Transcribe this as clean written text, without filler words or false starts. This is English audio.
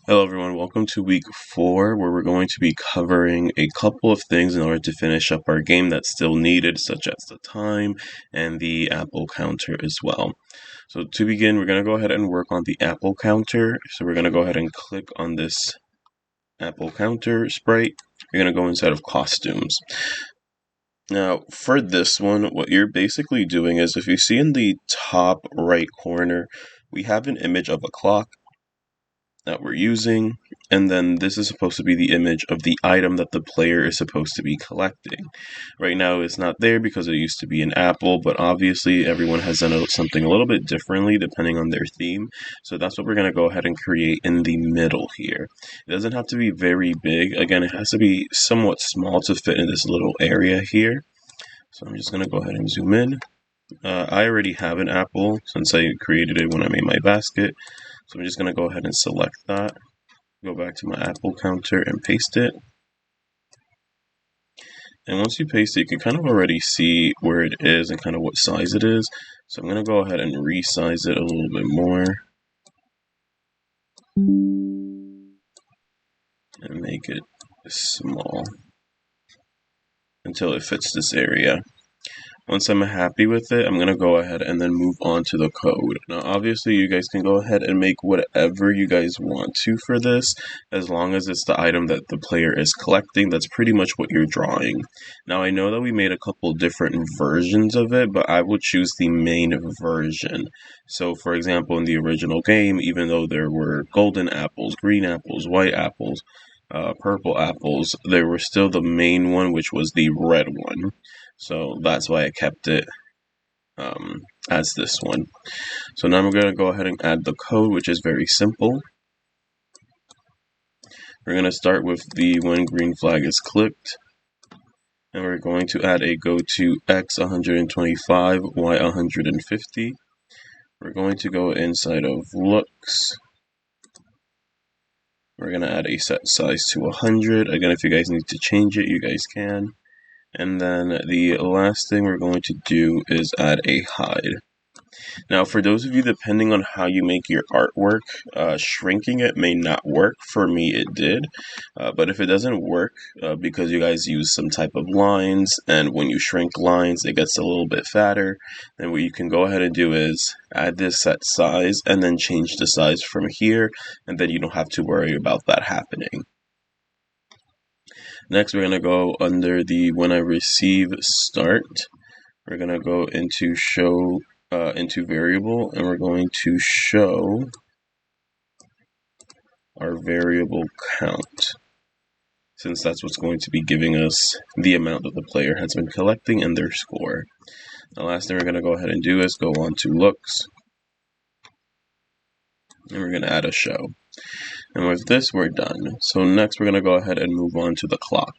Hello everyone, welcome to week 4 where we're going to be covering a couple of things in order to finish up our game that's still needed, such as the time and the apple counter as well. So to begin, we're going to go ahead and work on the apple counter. So we're going to go ahead and click on this apple counter sprite. You're going to go inside of costumes. Now for this one, what you're basically doing is if you see in the top right corner, we have an image of a clock that we're using, and then this is supposed to be the image of the item that the player is supposed to be collecting. Right now it's not there because it used to be an apple, but obviously everyone has done something a little bit differently depending on their theme, so that's what we're going to go ahead and create in the middle here. It doesn't have to be very big. Again, it has to be somewhat small to fit in this little area here. So I'm just going to go ahead and zoom in. I already have an apple since I created it when I made my basket. So I'm just going to go ahead and select that, go back to my apple counter and paste it. And once you paste it, you can kind of already see where it is and kind of what size it is. So I'm going to go ahead and resize it a little bit more. And make it small until it fits this area. Once I'm happy with it, I'm going to go ahead and then move on to the code. Now, obviously, you guys can go ahead and make whatever you guys want to for this, as long as it's the item that the player is collecting. That's pretty much what you're drawing. Now, I know that we made a couple different versions of it, but I would choose the main version. So, for example, in the original game, even though there were golden apples, green apples, white apples, purple apples, there were still the main one, which was the red one. So that's why I kept it as this one. So now I'm going to go ahead and add the code, which is very simple. We're going to start with the when green flag is clicked. And we're going to add a go to X 125, Y 150. We're going to go inside of looks. We're going to add a set size to 100. Again, if you guys need to change it, you guys can. And then the last thing we're going to do is add a hide. Now, for those of you, depending on how you make your artwork, shrinking it may not work. For me, it did. But if it doesn't work because you guys use some type of lines, and when you shrink lines, it gets a little bit fatter, then what you can go ahead and do is add this set size and then change the size from here, and then you don't have to worry about that happening. Next, we're going to go under the when I receive start. We're going to go into show into variable, and we're going to show our variable count, since that's what's going to be giving us the amount that the player has been collecting and their score. The last thing we're going to go ahead and do is go on to looks, and we're going to add a show. And with this, we're done. So next, we're going to go ahead and move on to the clock.